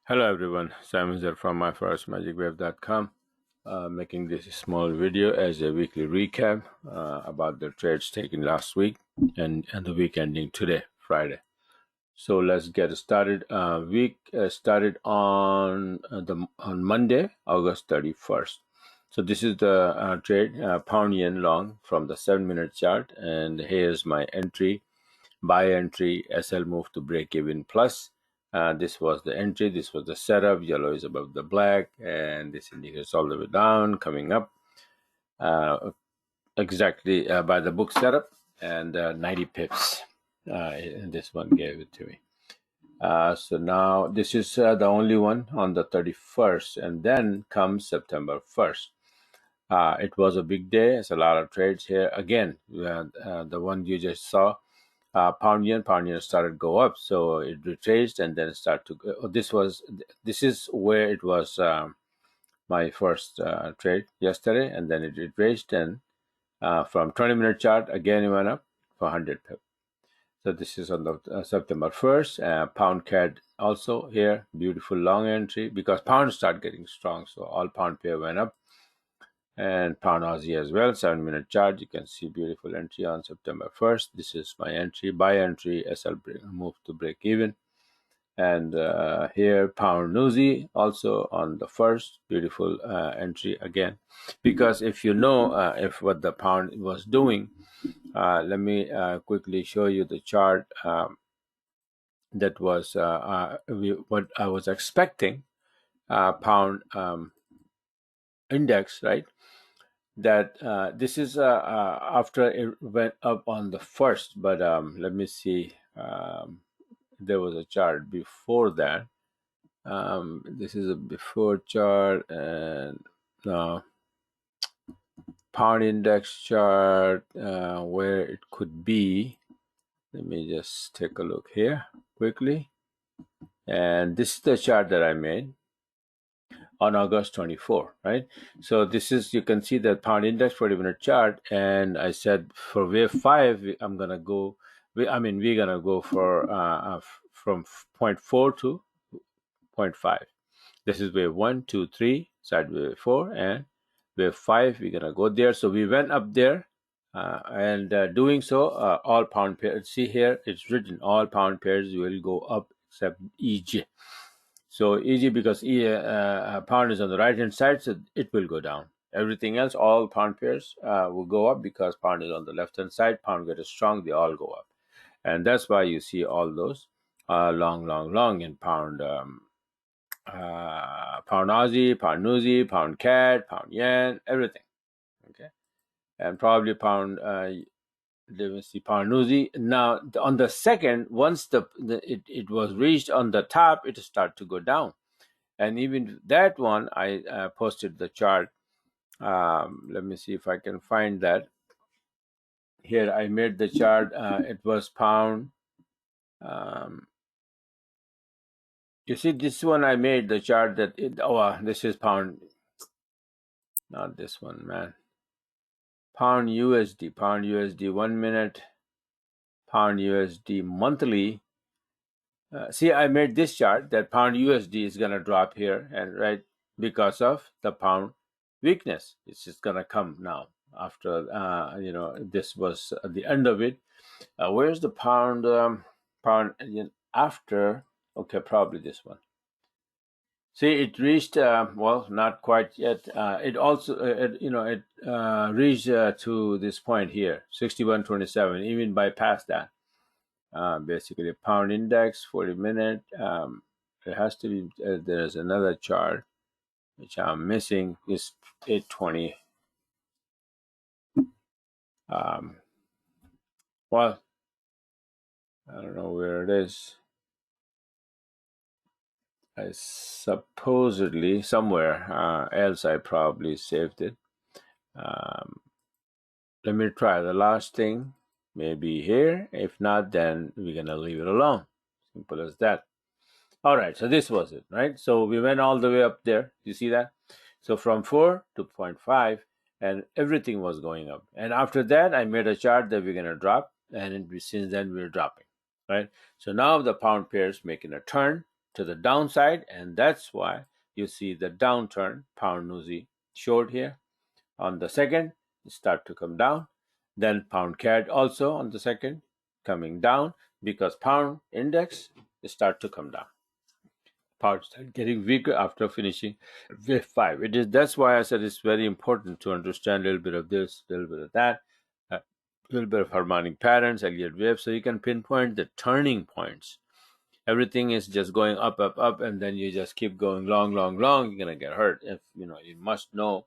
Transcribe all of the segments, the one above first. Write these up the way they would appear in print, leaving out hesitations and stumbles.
Hello everyone, Simon here from myforexmagicwave.com, making this small video as a weekly recap about the trades taken last week and the week ending today, Friday. So let's get started. Week started on Monday, August 31st. So this is the trade, pound yen long from the 7-minute chart, and here's my entry. Buy entry, SL move to break even plus. This was the entry, this was the setup. Yellow is above the black, and this indicates all the way down, coming up exactly by the book setup, and 90 pips. And this one gave it to me. So now this is the only one on the 31st, and then comes September 1st. It was a big day. It's a lot of trades here. Again, the one you just saw, pound yen started go up, so it retraced and then start to go. This is where it was my first trade yesterday, and then it retraced, and from 20-minute chart again it went up for 100 pip. So this is on the September 1st. Pound CAD also here, beautiful long entry because pound start getting strong, so all pound pair went up. And pound Aussie as well, 7-minute chart. You can see beautiful entry on September 1st. This is my entry, buy entry, SL move to break even. And here pound Aussie also on the 1st, beautiful entry again. Because if you know if what the pound was doing, let me quickly show you the chart that was what I was expecting. Pound index, right? That this is after it went up on the 1st, but let me see. There was a chart before that. This is a before chart, and pound index chart where it could be. Let me just take a look here quickly. And this is the chart that I made on August 24, right? So this is, you can see that pound index 40-minute chart, and I said for wave 5, I'm gonna go. We're gonna go for from 0.4 to 0.5. This is wave 1, 2, 3, side wave 4, and wave 5. We're gonna go there. So we went up there, and doing so, all pound pairs. See here, it's written all pound pairs will go up except EJ. So EG, because pound is on the right hand side, so it will go down. Everything else, all pound pairs will go up because pound is on the left hand side. Pound gets strong, they all go up, and that's why you see all those long in pound. Pound Aussie, pound Newsy, pound CAD, pound yen, everything. Okay, and probably pound. Let me see, pound Newsy. Now on the second, once it was reached on the top, it started to go down. And even that one, I posted the chart. Let me see if I can find that. Here I made the chart. It was pound. You see this one, I made the chart that this is pound. Not this one, man. Pound USD, 1 minute, pound USD monthly. See, I made this chart that pound USD is gonna drop here, and right because of the pound weakness. It's just gonna come now after this was the end of it. Where's the pound after? Okay, probably this one. See, it reached well, not quite yet. It also reached to this point here, 61.27. Even bypassed that. Basically, pound index 40-minute. It has to be. There's another chart which I'm missing. Is 820. Well, I don't know where it is. I supposedly somewhere else I probably saved it. Let me try the last thing. Maybe here. If not, then we're gonna leave it alone. Simple as that. All right. So this was it, right? So we went all the way up there. You see that? So from 4 to 0.5, and everything was going up. And after that, I made a chart that we're gonna drop, and since then we're dropping, right? So now the pound pair is making a turn to the downside, and that's why you see the downturn, pound NUSI short here. On the second, it start to come down. Then pound CAD also on the second coming down, because pound index start to come down. Pound start getting weaker after finishing wave 5. That's why I said it's very important to understand a little bit of this, a little bit of that, a little bit of harmonic patterns, Elliott wave, so you can pinpoint the turning points. Everything is just going up, up, up, and then you just keep going long, long, long. You're gonna get hurt. If you must know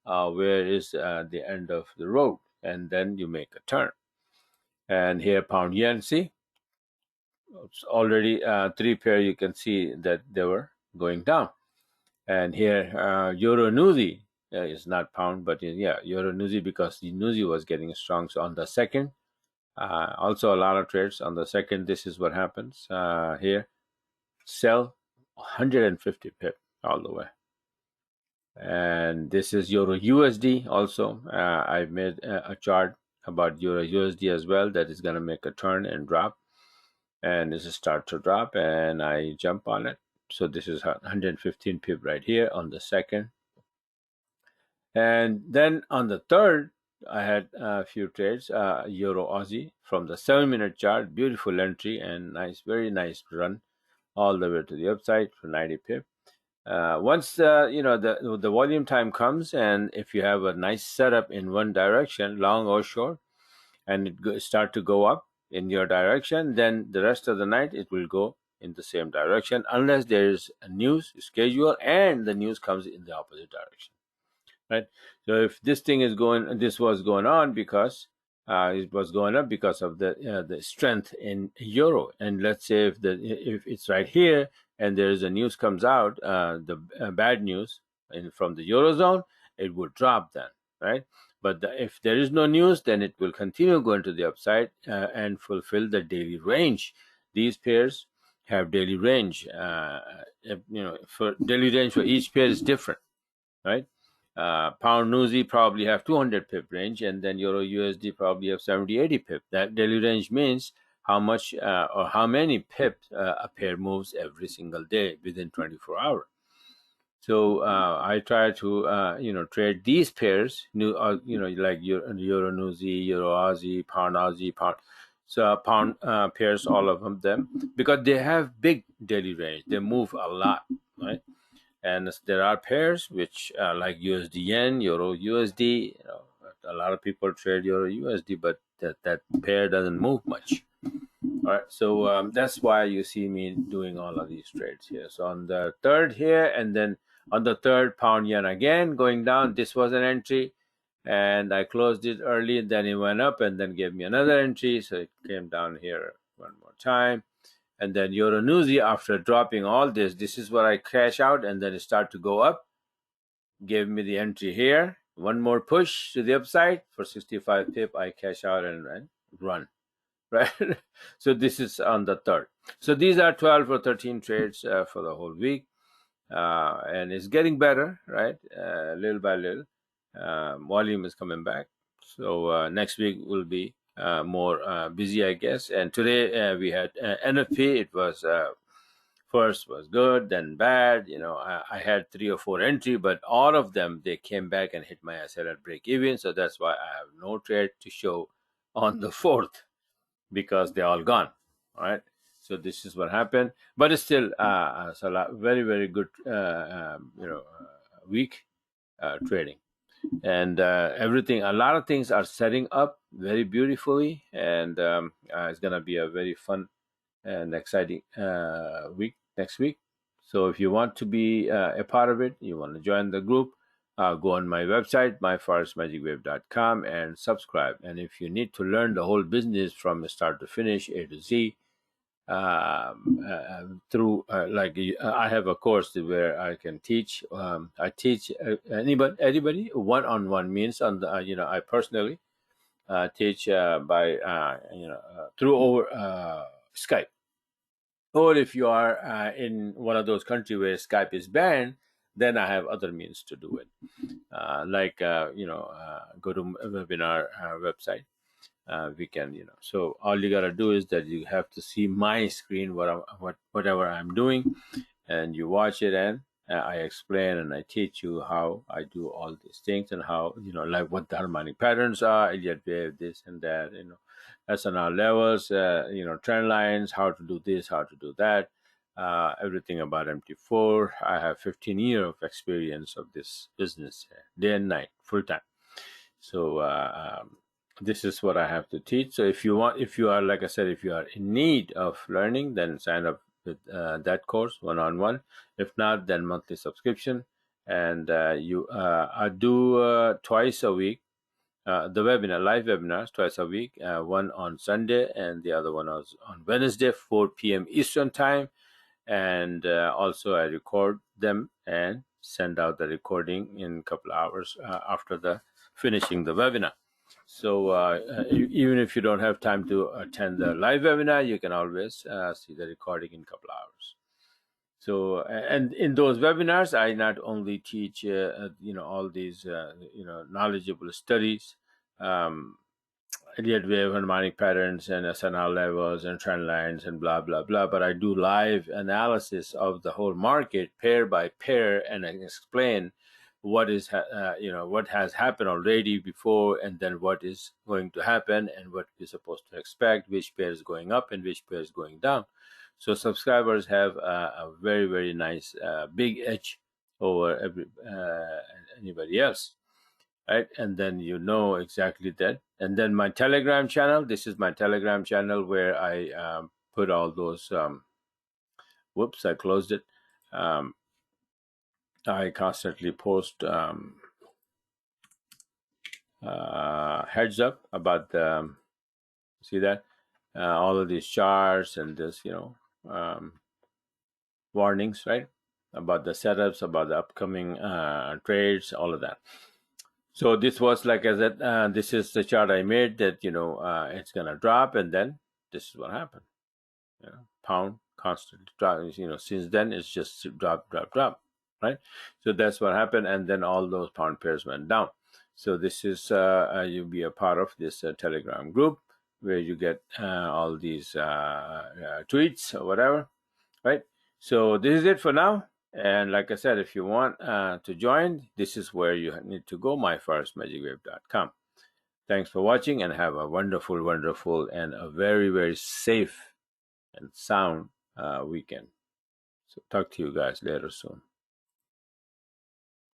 where is the end of the road, and then you make a turn. And here, pound yen, see, it's already 3 pair. You can see that they were going down. And here, euro NUSI is not pound, but euro NUSI, because the NUSI was getting strong. So on the second, also a lot of trades on the second. This is what happens here. Sell 150 pip all the way. And this is euro USD also. I made a chart about euro USD as well, that is going to make a turn and drop, and this is start to drop, and I jump on it. So this is 115 pip right here on the second. And then on the third, I had a few trades, euro Aussie from the 7-minute chart, beautiful entry and nice, very nice run all the way to the upside for 90 pip. Once the volume time comes, and if you have a nice setup in one direction, long or short, and it start to go up in your direction, then the rest of the night it will go in the same direction, unless there is a news schedule and the news comes in the opposite direction, right? So if this was going on because it was going up because of the strength in euro, and let's say if it's right here and there is a news comes out, the bad news from the eurozone, it would drop then, right? But if there is no news, then it will continue going to the upside and fulfill the daily range. These pairs have daily range. For daily range for each pair is different, right? Pound NUSI probably have 200 pip range, and then euro USD probably have 70-80 pip. That daily range means how much or how many pips a pair moves every single day within 24 hours. So I try to trade these pairs, like euro NUSI, euro Aussie, pound. So pound pairs, all of them, because they have big daily range. They move a lot, right? And there are pairs which like USD yen, euro USD. A lot of people trade euro USD, but that pair doesn't move much. All right, so that's why you see me doing all of these trades here. So on the third here, and then on the third, pound yen again going down. This was an entry, and I closed it early, and then it went up, and then gave me another entry. So it came down here one more time. And then euro NUSI, after dropping all this is where I cash out, and then it start to go up. Gave me the entry here. One more push to the upside for 65 pip. I cash out and run, right? So this is on the third. So these are 12 or 13 trades for the whole week. And it's getting better, right? Little by little. Volume is coming back. So next week will be more busy, I guess. And today we had NFP. It was first was good, then bad. I had 3 or 4 entry, but all of them, they came back and hit my SL at break even. So that's why I have no trade to show on the 4th, because they're all gone. All right. So this is what happened, but it's still very, very good week trading. And everything, a lot of things are setting up very beautifully, and it's going to be a very fun and exciting week next week. So if you want to be a part of it, you want to join the group, go on my website, myforexmagicwave.com, and subscribe. And if you need to learn the whole business from start to finish, A to Z, through I have a course where I can teach. I teach anybody one-on-one, means on the I personally teach by through over Skype. Or if you are in one of those countries where Skype is banned, then I have other means to do it, go to a webinar website. we can, so all you gotta do is that you have to see my screen, whatever I'm doing, and you watch it, and I explain and I teach you how I do all these things, and how, like what the harmonic patterns are, Elliott wave, this and that, SNR levels, trend lines, how to do this, how to do that, everything about MT4. I have 15 years of experience of this business, day and night, full time. So this is what I have to teach. So if you are, like I said, if you are in need of learning, then sign up with that course one-on-one. If not, then monthly subscription. And I do twice a week, the live webinars twice a week, one on Sunday and the other one was on Wednesday, 4 p.m. Eastern time. And also I record them and send out the recording in a couple of hours after the finishing the webinar. So even if you don't have time to attend the live webinar, you can always see the recording in a couple of hours. So, and in those webinars, I not only teach all these knowledgeable studies, Elliott wave, harmonic patterns, and SNR levels, and trend lines, and blah blah blah. But I do live analysis of the whole market, pair by pair, and I explain what is what has happened already before, and then what is going to happen, and what we're supposed to expect, which pair is going up and which pair is going down. So subscribers have a very, very nice big edge over anybody else, right? And then exactly that. And then my Telegram channel, this is my Telegram channel where I put all those, whoops, I closed it. I constantly post heads up about the, see that? All of these charts and this, warnings, right? About the setups, about the upcoming trades, all of that. So this was, like I said, this is the chart I made that, it's going to drop, and then this is what happened. Pound constantly dropping, since then it's just drop, right? So that's what happened, and then all those pound pairs went down. So this is, you'll be a part of this Telegram group where you get all these tweets or whatever, right? So this is it for now. And like I said, if you want to join, this is where you need to go, myforexmagicwave.com. Thanks for watching, and have a wonderful, wonderful, and a very, very safe and sound weekend. So talk to you guys later soon.